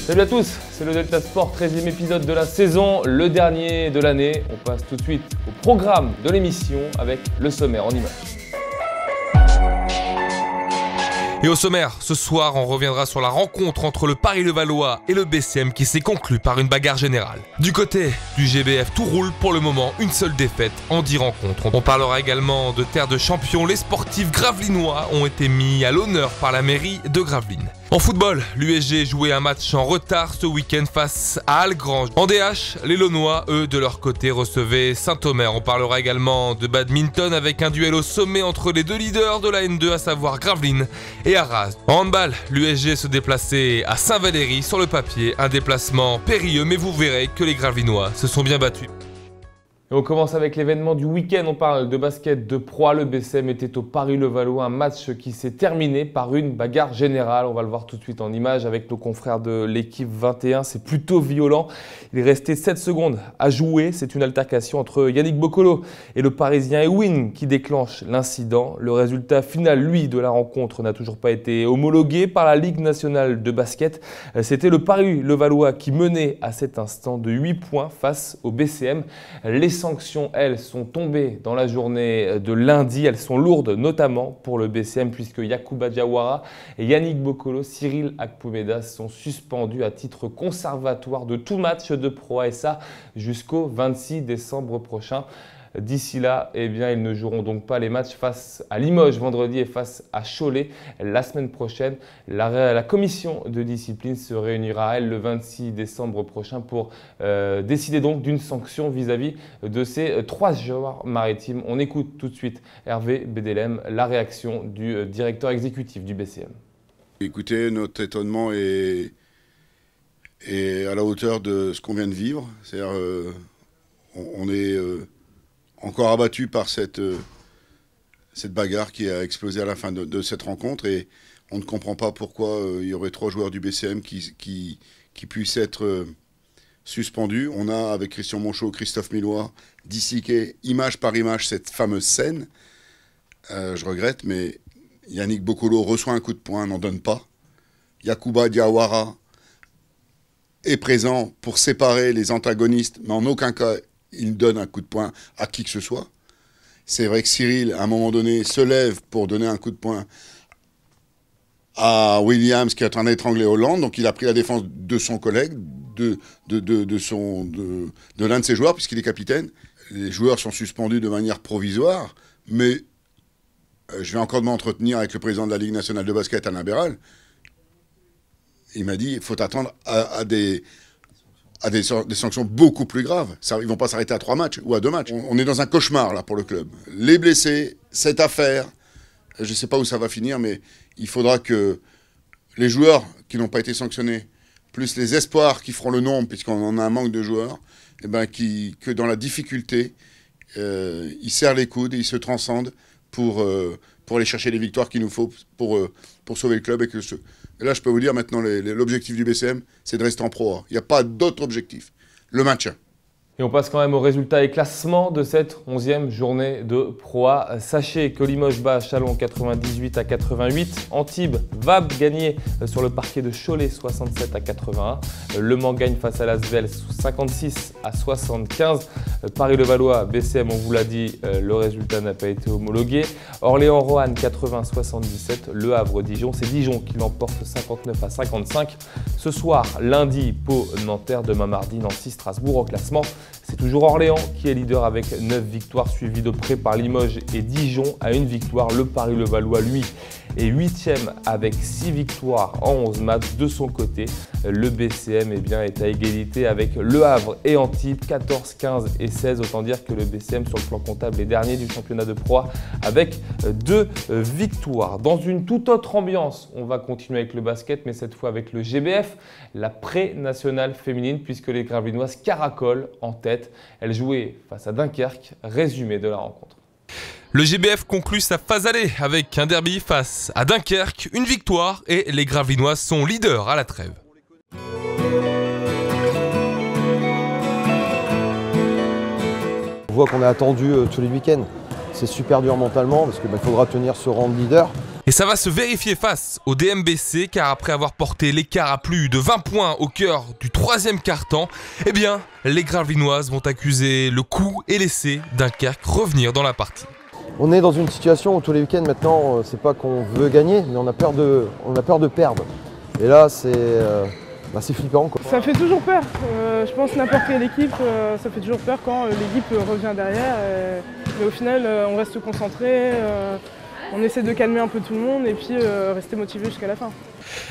Salut à tous, c'est le Delta Sport, 13e épisode de la saison, le dernier de l'année. On passe tout de suite au programme de l'émission avec le sommaire en images. Et au sommaire, ce soir, on reviendra sur la rencontre entre le Paris-Levallois et le BCM qui s'est conclue par une bagarre générale. Du côté du GBF, tout roule pour le moment, une seule défaite en 10 rencontres. On parlera également de terre de champions. Les sportifs gravelinois ont été mis à l'honneur par la mairie de Gravelines. En football, l'USG jouait un match en retard ce week-end face à Algrange. En DH, les Launois, eux, de leur côté, recevaient Saint-Omer. On parlera également de badminton avec un duel au sommet entre les deux leaders de la N2, à savoir Gravelines et Arras. En handball, l'USG se déplaçait à Saint-Valery. Sur le papier, un déplacement périlleux, mais vous verrez que les Gravelinois se sont bien battus. Et on commence avec l'événement du week-end. On parle de basket de proie. Le BCM était au Paris-Levallois, un match qui s'est terminé par une bagarre générale. On va le voir tout de suite en image avec nos confrères de l'équipe 21. C'est plutôt violent. Il est resté 7 secondes à jouer. C'est une altercation entre Yannick Boccolo et le Parisien Ewin qui déclenche l'incident. Le résultat final, lui, de la rencontre n'a toujours pas été homologué par la Ligue nationale de basket. C'était le Paris-Levallois qui menait à cet instant de 8 points face au BCM. Les sanctions, elles, sont tombées dans la journée de lundi. Elles sont lourdes, notamment pour le BCM, puisque Yacouba Diawara et Yannick Boccolo, Cyril Akpomeda sont suspendus à titre conservatoire de tout match de Pro A, et ça jusqu'au 26 décembre prochain. D'ici là, eh bien, ils ne joueront donc pas les matchs face à Limoges vendredi et face à Cholet la semaine prochaine. La commission de discipline se réunira, elle, le 26 décembre prochain pour décider donc d'une sanction vis-à-vis de ces 3 joueurs maritimes. On écoute tout de suite Hervé Bedelem, la réaction du directeur exécutif du BCM. Écoutez, notre étonnement est à la hauteur de ce qu'on vient de vivre. C'est-à-dire, on est encore abattu par cette bagarre qui a explosé à la fin de cette rencontre, et on ne comprend pas pourquoi il y aurait 3 joueurs du BCM qui puissent être suspendus. On a, avec Christian Monchot, Christophe Millois, disséqué image par image cette fameuse scène. Je regrette, mais Yannick Boccolo reçoit un coup de poing, n'en donne pas. Yacouba Diawara est présent pour séparer les antagonistes, mais en aucun cas il donne un coup de poing à qui que ce soit. C'est vrai que Cyril, à un moment donné, se lève pour donner un coup de poing à Williams qui est en train d'étrangler Hollande. Donc il a pris la défense de son collègue, de l'un de ses joueurs, puisqu'il est capitaine. Les joueurs sont suspendus de manière provisoire, mais je vais encore m'entretenir avec le président de la Ligue nationale de basket, Alain Béral. Il m'a dit qu'il faut attendre à des sanctions beaucoup plus graves. Ils ne vont pas s'arrêter à 3 matchs ou à 2 matchs. On est dans un cauchemar là pour le club. Les blessés, cette affaire, je ne sais pas où ça va finir, mais il faudra que les joueurs qui n'ont pas été sanctionnés, plus les espoirs qui feront le nombre, puisqu'on en a un manque de joueurs, eh ben, que dans la difficulté, ils serrent les coudes et ils se transcendent pour aller chercher les victoires qu'il nous faut pour sauver le club. Et là, je peux vous dire maintenant, l'objectif du BCM, c'est de rester en Pro A. Il n'y a pas d'autre objectif. Le maintien. Et on passe quand même aux résultats et classements de cette 11e journée de Pro A. Sachez que Limoges bat Chalon 98-88. Antibes va gagner sur le parquet de Cholet 67-81. Le Mans gagne face à l'Asvel 56-75. Paris-Levallois, BCM, on vous l'a dit, le résultat n'a pas été homologué. Orléans-Roanne 80-77. Le Havre-Dijon, c'est Dijon qui l'emporte 59-55. Ce soir, lundi, Pau-Nanterre. Demain mardi, Nancy-Strasbourg. Au classement, c'est toujours Orléans qui est leader avec 9 victoires, suivi de près par Limoges et Dijon à 1 victoire. Le Paris-Levallois, lui, est 8e avec 6 victoires en 11 matchs. De son côté, le BCM est à égalité avec Le Havre et Antibes, 14, 15 et 16. Autant dire que le BCM, sur le plan comptable, est dernier du championnat de Pro A avec 2 victoires. Dans une toute autre ambiance, on va continuer avec le basket, mais cette fois avec le GBF, la pré-nationale féminine, puisque les Gravelinoises caracolent en tête. Elles jouaient face à Dunkerque. Résumé de la rencontre. Le GBF conclut sa phase aller avec un derby face à Dunkerque, une victoire, et les Gravelinoises sont leaders à la trêve. On voit qu'on est attendu tous les week-ends. C'est super dur mentalement parce qu'il faudra tenir ce rang de leader. Et ça va se vérifier face au DMBC, car après avoir porté l'écart à plus de 20 points au cœur du 3e quart-temps, eh bien, les Gravelinoises vont accuser le coup et laisser Dunkerque revenir dans la partie. On est dans une situation où tous les week-ends maintenant, c'est pas qu'on veut gagner, mais on a peur de perdre. Et là, c'est flippant, quoi. Ça fait toujours peur. Je pense que n'importe quelle équipe, ça fait toujours peur quand l'équipe revient derrière. Mais au final, on reste concentré. On essaie de calmer un peu tout le monde et puis rester motivé jusqu'à la fin.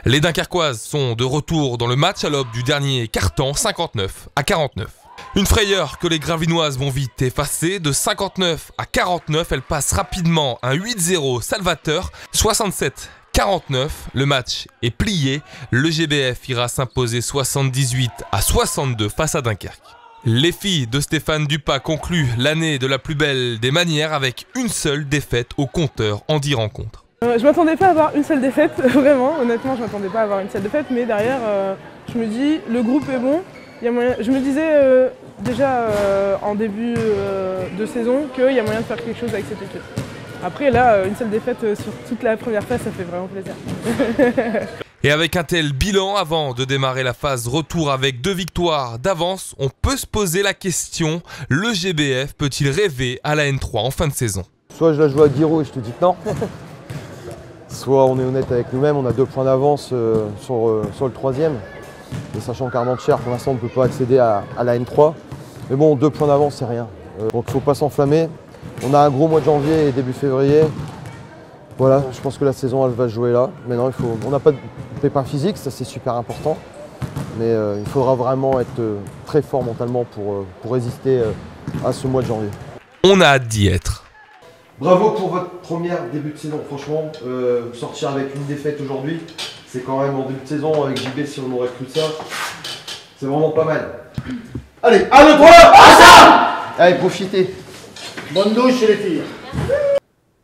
Les Dunkerquoises sont de retour dans le match à l'aube du dernier quart-temps, 59-49. Une frayeur que les Gravinoises vont vite effacer. De 59 à 49, elles passent rapidement un 8-0 salvateur. 67-49, le match est plié. Le GBF ira s'imposer 78 à 62 face à Dunkerque. Les filles de Stéphane Dupas concluent l'année de la plus belle des manières avec une seule défaite au compteur en 10 rencontres. Je m'attendais pas à avoir une seule défaite, vraiment, honnêtement je m'attendais pas à avoir une seule défaite, mais derrière je me dis le groupe est bon, il y a moyen... Je me disais déjà en début de saison qu'il y a moyen de faire quelque chose avec cette équipe. Après là, une seule défaite sur toute la première phase, ça fait vraiment plaisir. Et avec un tel bilan, avant de démarrer la phase retour avec 2 victoires d'avance, on peut se poser la question, le GBF peut-il rêver à la N3 en fin de saison? Soit je la joue à Guiraud et je te dis que non, soit on est honnête avec nous-mêmes, on a 2 points d'avance sur le 3e. Et sachant qu'Armentières, pour l'instant, on ne peut pas accéder à la N3. Mais bon, 2 points d'avance, c'est rien. Donc il ne faut pas s'enflammer. On a un gros mois de janvier et début février. Voilà, je pense que la saison, elle va se jouer là. Maintenant, on n'a pas de pépin physique, ça c'est super important. Mais il faudra vraiment être très fort mentalement pour résister à ce mois de janvier. On a hâte d'y être. Bravo pour votre première début de saison, franchement. Sortir avec une défaite aujourd'hui, c'est quand même en début de saison, avec JB, si on aurait cru ça, c'est vraiment pas mal. Allez, 1, 2, 3, allez, profitez. Bonne douche chez les filles.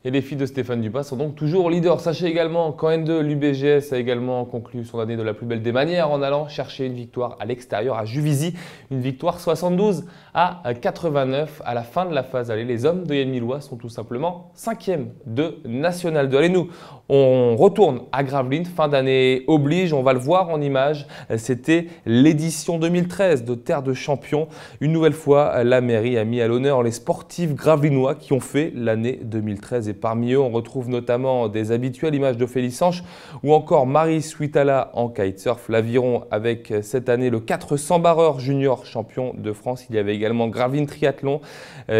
Et les filles de Stéphane Dupas sont donc toujours leaders. Sachez également qu'en N2, l'UBGS a également conclu son année de la plus belle des manières en allant chercher une victoire à l'extérieur à Juvisy. Une victoire 72 à 89 à la fin de la phase aller. Les hommes de Yann-Millois sont tout simplement 5e de National 2. Allez, nous, on retourne à Gravelines. Fin d'année oblige, on va le voir en image. C'était l'édition 2013 de Terre de Champions. Une nouvelle fois, la mairie a mis à l'honneur les sportifs gravelinois qui ont fait l'année 2013. Et parmi eux, on retrouve notamment des habituels, images de Félix Sanche ou encore Marie Suitala en kitesurf. L'Aviron avec cette année le 400 barreur junior champion de France. Il y avait également Gravelines Triathlon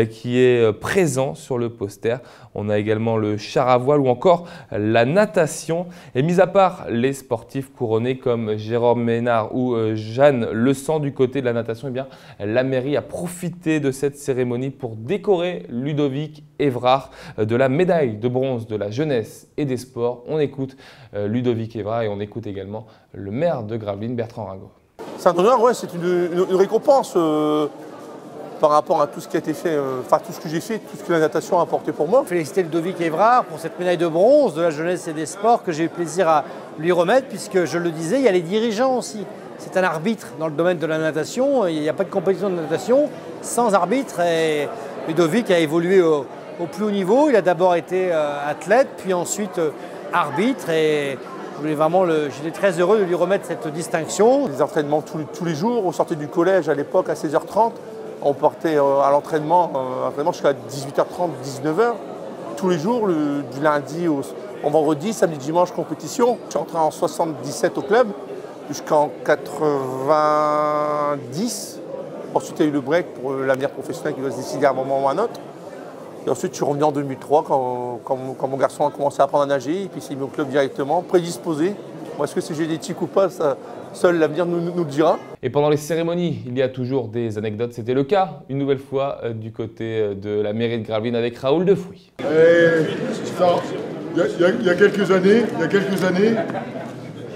qui est présent sur le poster. On a également le char à voile ou encore la natation. Et mis à part les sportifs couronnés comme Jérôme Ménard ou Jeanne Le Sang du côté de la natation, eh bien, la mairie a profité de cette cérémonie pour décorer Ludovic Évrard de la médaille de bronze de la jeunesse et des sports. On écoute Ludovic Évrard et on écoute également le maire de Gravelines, Bertrand Ringot. C'est un honneur, ouais, c'est une récompense par rapport à tout ce qui a été fait, enfin tout ce que j'ai fait, tout ce que la natation a apporté pour moi. Féliciter Ludovic Évrard pour cette médaille de bronze de la jeunesse et des sports que j'ai eu plaisir à lui remettre, puisque je le disais, il y a les dirigeants aussi. C'est un arbitre dans le domaine de la natation, il n'y a pas de compétition de natation sans arbitre. Et Ludovic a évolué au plus haut niveau. Il a d'abord été athlète, puis ensuite arbitre. Et j'étais très heureux de lui remettre cette distinction. Les entraînements tous les jours, on sortait du collège à l'époque à 16h30. On partait à l'entraînement jusqu'à 18h30, 19h. Tous les jours, du lundi au vendredi, samedi, dimanche, compétition. Je suis entré en 77 au club, jusqu'en 90. Ensuite, il y a eu le break pour l'avenir professionnel qui doit se décider à un moment ou à un autre. Et ensuite, je suis revenu en 2003 quand mon garçon a commencé à apprendre à nager. Et puis, il s'est mis au club directement, prédisposé. Moi, est-ce que c'est génétique ou pas, ça, seul l'avenir nous le dira. Et pendant les cérémonies, il y a toujours des anecdotes. C'était le cas, une nouvelle fois, du côté de la mairie de Gravelines avec Raoul Defouy. Il y a quelques années,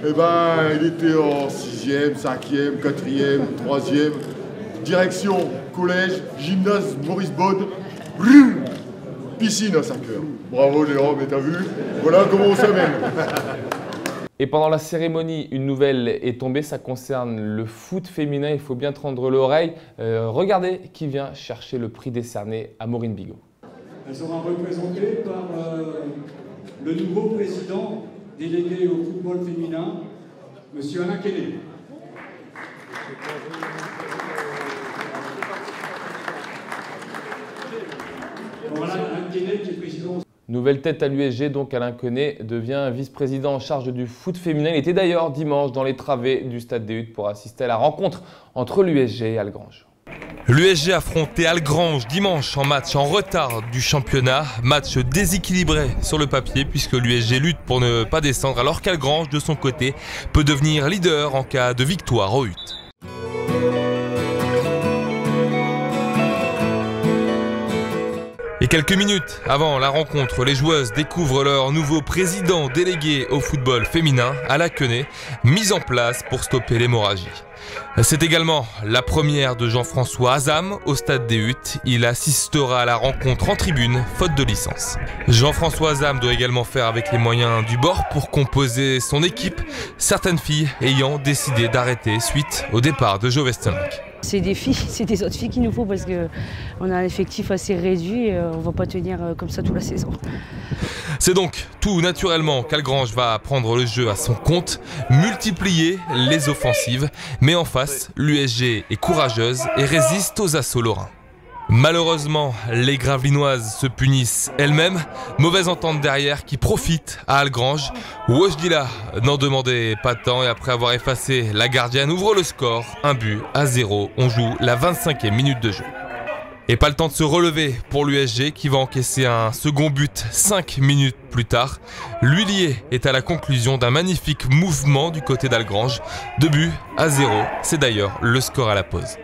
eh ben, il était en 6e, 5e, 4e, 3e. Direction, collège, gymnase Maurice Baude. Piscine à 5 heures. Bravo Jérôme, et t'as vu? Voilà comment on s'amène. Et pendant la cérémonie, une nouvelle est tombée, ça concerne le foot féminin, il faut bien tendre l'oreille. Regardez qui vient chercher le prix décerné à Maureen Bigot. Elle sera représentée par le nouveau président délégué au football féminin, M. Alain Quenet. Voilà, Alain Quenet qui est président. Nouvelle tête à l'USG, donc Alain Quenet devient vice-président en charge du foot féminin. Il était d'ailleurs dimanche dans les travées du stade des Huttes pour assister à la rencontre entre l'USG et Algrange. L'USG affrontait Algrange dimanche en match en retard du championnat. Match déséquilibré sur le papier puisque l'USG lutte pour ne pas descendre alors qu'Algrange, de son côté, peut devenir leader en cas de victoire aux Huttes. Et quelques minutes avant la rencontre, les joueuses découvrent leur nouveau président délégué au football féminin, Alain Quenet, mis en place pour stopper l'hémorragie. C'est également la première de Jean-François Azam au stade des Huttes. Il assistera à la rencontre en tribune, faute de licence. Jean-François Azam doit également faire avec les moyens du bord pour composer son équipe, certaines filles ayant décidé d'arrêter suite au départ de Jo Westenlink. C'est des filles, c'est des autres filles qu'il nous faut parce qu'on a un effectif assez réduit et on ne va pas tenir comme ça toute la saison. C'est donc tout naturellement qu'Algrange va prendre le jeu à son compte, multiplier les offensives, mais en face, l'USG est courageuse et résiste aux assauts lorrains. Malheureusement, les Gravelinoises se punissent elles-mêmes. Mauvaise entente derrière qui profite à Algrange. Wojdila n'en demandait pas tant et après avoir effacé la gardienne, ouvre le score, 1-0. On joue la 25e minute de jeu. Et pas le temps de se relever pour l'USG qui va encaisser un second but 5 minutes plus tard. L'Huillier est à la conclusion d'un magnifique mouvement du côté d'Algrange. 2-0. C'est d'ailleurs le score à la pause.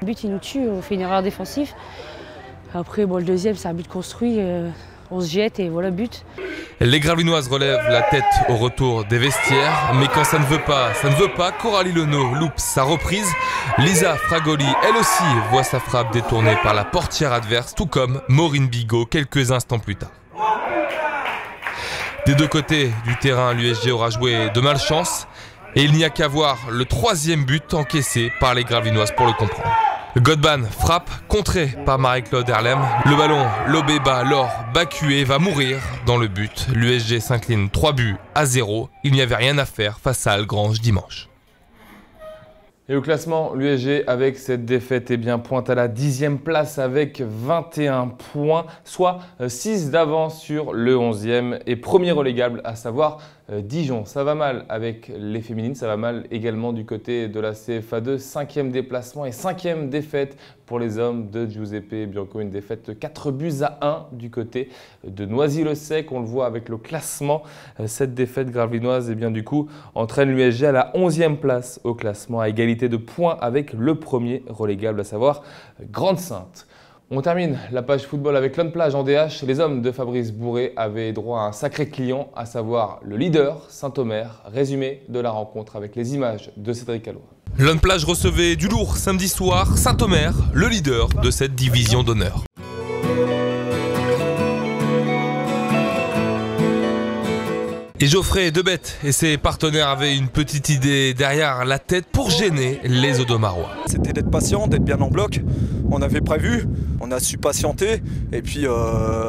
Le but, il nous tue, on fait une erreur défensive. Après, bon, le deuxième, c'est un but construit, on se jette et voilà, but. Les Gravelinoises relèvent la tête au retour des vestiaires, mais quand ça ne veut pas, Coralie Lenot loupe sa reprise. Lisa Fragoli, elle aussi, voit sa frappe détournée par la portière adverse, tout comme Maureen Bigot quelques instants plus tard. Des deux côtés du terrain, l'USG aura joué de malchance, et il n'y a qu'à voir le troisième but encaissé par les Gravelinoises pour le comprendre. Godban frappe, contré par Marie-Claude Erlem. Le ballon lobé bas, Laure Bacué va mourir dans le but. L'USG s'incline 3-0. Il n'y avait rien à faire face à Algrange dimanche. Et au classement, l'USG avec cette défaite pointe à la 10e place avec 21 points, soit 6 d'avance sur le 11e et premier relégable, à savoir Dijon. Ça va mal avec les féminines, ça va mal également du côté de la CFA2. 5e déplacement et 5e défaite pour les hommes de Giuseppe Bianco. Une défaite 4-1 du côté de Noisy-le-Sec. On le voit avec le classement. Cette défaite gravelinoise du coup entraîne l'USG à la 11e place au classement, à égalité de points avec le premier relégable, à savoir Grande-Synthe. On termine la page football avec Lone Plage en DH. Les hommes de Fabrice Bourré avaient droit à un sacré client, à savoir le leader Saint-Omer. Résumé de la rencontre avec les images de Cédric Alloy. Lone Plage recevait du lourd samedi soir, Saint-Omer, le leader de cette division d'honneur. Et Geoffrey Debette et ses partenaires avaient une petite idée derrière la tête pour gêner les Audomarois. C'était d'être patient, d'être bien en bloc. On avait prévu, on a su patienter et puis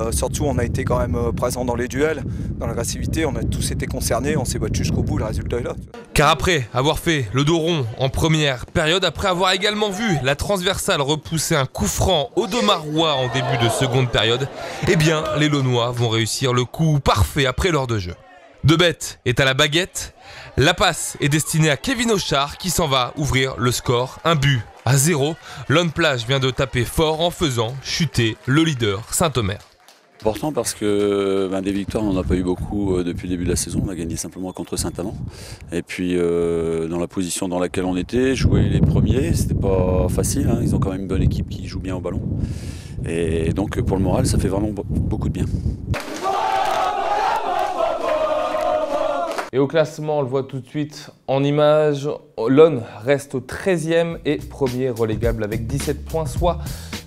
surtout on a été quand même présent dans les duels, dans l'agressivité, on a tous été concernés, on s'est battu jusqu'au bout, le résultat est là. Car après avoir fait le dos rond en première période, après avoir également vu la transversale repousser un coup franc Audomarois en début de seconde période, eh bien les Launois vont réussir le coup parfait après l'heure de jeu. Debette est à la baguette, la passe est destinée à Kevin Auchard qui s'en va ouvrir le score, 1-0. Lone Plage vient de taper fort en faisant chuter le leader Saint-Omer. Important parce que des victoires on n'en a pas eu beaucoup depuis le début de la saison, on a gagné simplement contre Saint-Amand. Et puis dans la position dans laquelle on était, jouer les premiers, c'était pas facile, hein. Ils ont quand même une bonne équipe qui joue bien au ballon. Et donc pour le moral ça fait vraiment beaucoup de bien. Et au classement, on le voit tout de suite en image. Lone reste au 13e et premier relégable avec 17 points, soit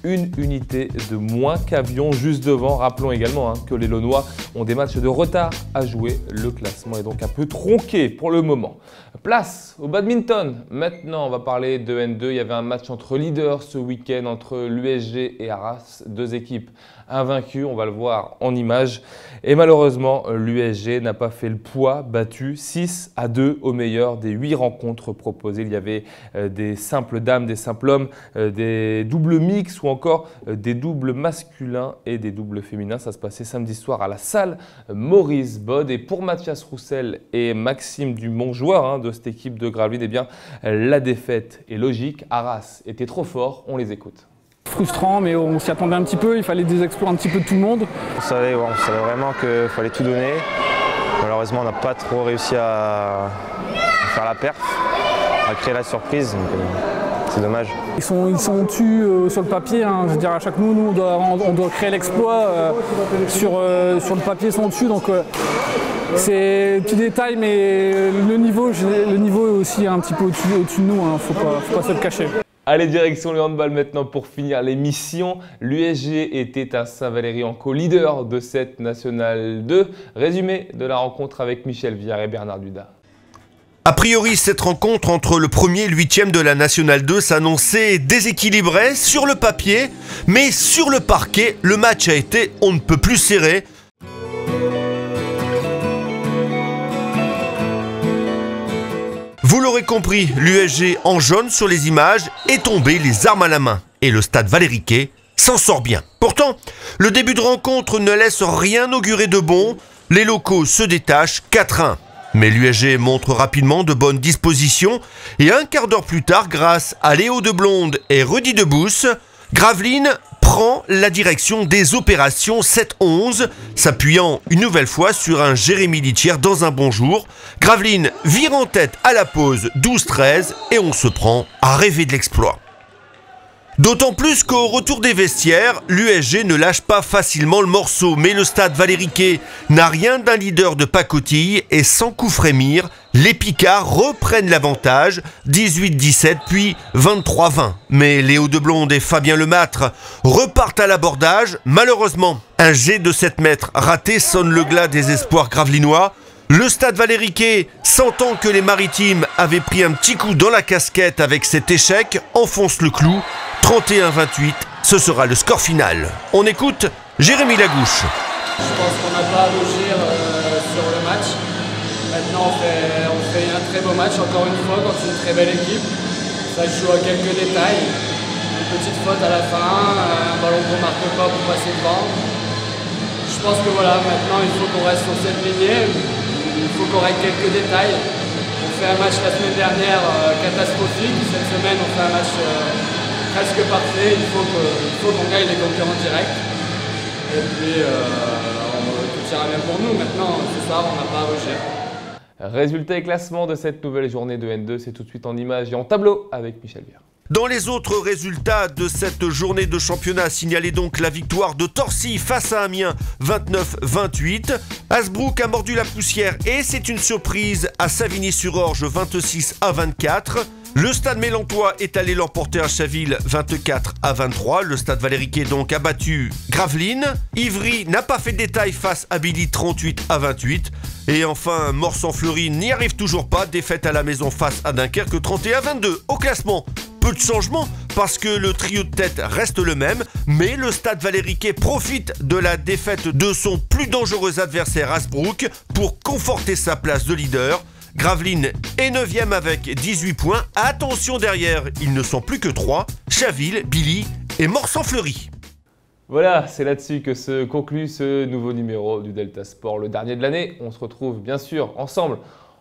une unité de moins qu'Avion juste devant. Rappelons également que les Launois ont des matchs de retard à jouer. Le classement est donc un peu tronqué pour le moment. Place au badminton. Maintenant, on va parler de N2. Il y avait un match entre leaders ce week-end entre l'USG et Arras, deux équipes invaincues. On va le voir en images. Et malheureusement, l'USG n'a pas fait le poids, battu 6-2 au meilleur des 8 rencontres proposées. Il y avait des simples dames, des simples hommes, des doubles mix ou encore des doubles masculins et des doubles féminins. Ça se passait samedi soir à la salle Maurice Bode. Et pour Mathias Roussel et Maxime Dumont, joueurs de cette équipe de Gravelines, eh bien, la défaite est logique. Arras était trop fort, on les écoute. Frustrant, mais on s'y attendait un petit peu, il fallait des exploits un petit peu de tout le monde. On savait vraiment qu'il fallait tout donner. Malheureusement, on n'a pas trop réussi à faire la perf, à créer la surprise, donc c'est dommage. Ils sont au-dessus sur le papier, je veux dire, à chaque nous on doit créer l'exploit. Sur le papier, ils sont au-dessus, donc c'est petit détail, mais le niveau est aussi un petit peu au-dessus de nous, faut pas se le cacher. Allez, direction le handball maintenant pour finir l'émission. L'USG était à Saint-Valery en co-leader de cette Nationale 2. Résumé de la rencontre avec Michel Viard et Bernard Duda. A priori, cette rencontre entre le 1er et le 8e de la Nationale 2 s'annonçait déséquilibrée sur le papier, mais sur le parquet, le match a été on ne peut plus serré. Vous l'aurez compris, l'USG en jaune sur les images est tombé les armes à la main. Et le stade Valéry-Quay s'en sort bien. Pourtant, le début de rencontre ne laisse rien augurer de bon. Les locaux se détachent 4-1. Mais l'USG montre rapidement de bonnes dispositions. Et un quart d'heure plus tard, grâce à Léo de Blonde et Rudy Debousse, Gravelines prend la direction des opérations 7-11, s'appuyant une nouvelle fois sur un Jérémy Littière dans un bon jour. Gravelines vire en tête à la pause 12-13 et on se prend à rêver de l'exploit. D'autant plus qu'au retour des vestiaires, l'USG ne lâche pas facilement le morceau, mais le stade Valéry-Quay n'a rien d'un leader de pacotille et sans coup frémir, les Picards reprennent l'avantage, 18-17 puis 23-20. Mais Léo de Blonde et Fabien Lemâtre repartent à l'abordage. Malheureusement, un jet de 7 mètres raté sonne le glas des espoirs gravelinois. Le stade Valéry-Quay, sentant que les Maritimes avaient pris un petit coup dans la casquette avec cet échec, enfonce le clou. 31-28, ce sera le score final. On écoute Jérémy Lagouche. Je pense qu'on n'a pas à rougir sur le match. Maintenant, on fait un très beau match, encore une fois, contre une très belle équipe. Ça se joue à quelques détails. Une petite faute à la fin, un ballon qu'on ne marque pas pour passer devant. Je pense que voilà, maintenant, il faut qu'on reste sur cette lignée. Il faut qu'on règle quelques détails. On fait un match la semaine dernière catastrophique. Cette semaine, on fait un match presque parfait. Il faut qu'on gagne les concurrents directs. Et puis, tout ira bien pour nous. Maintenant, ce soir, on n'a pas à rougir. Résultat et classement de cette nouvelle journée de N2, c'est tout de suite en images et en tableau avec Michel Viard. Dans les autres résultats de cette journée de championnat, signalez donc la victoire de Torcy face à Amiens 29-28. Hasbrook a mordu la poussière et c'est une surprise à Savigny-sur-Orge 26-24. Le stade Mélantois est allé l'emporter à Chaville 24-23. Le stade Valéry-Quay donc a battu Gravelines. Ivry n'a pas fait de détail face à Billy 38-28. Et enfin, Morsan-Fleury n'y arrive toujours pas. Défaite à la maison face à Dunkerque 31-22. Au classement, peu de changements parce que le trio de tête reste le même. Mais le stade Valéry-Quay profite de la défaite de son plus dangereux adversaire Hasbrook pour conforter sa place de leader. Gravelines est 9e avec 18 points. Attention derrière, ils ne sont plus que 3. Chaville, Billy et Morsan-Fleury. Voilà, c'est là-dessus que se conclut ce nouveau numéro du Delta Sport, le dernier de l'année. On se retrouve bien sûr ensemble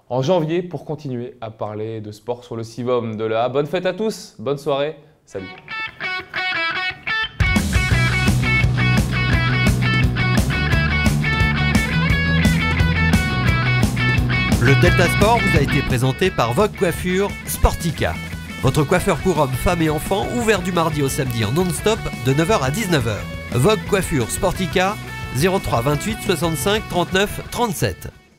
en janvier pour continuer à parler de sport sur le Sivom de l'A. Bonne fête à tous, bonne soirée, salut. Le Delta Sport vous a été présenté par Vogue Coiffure Sportica. Votre coiffeur pour hommes, femmes et enfants, ouvert du mardi au samedi en non-stop de 9h à 19h. Vogue Coiffure Sportica, 03 28 65 39 37.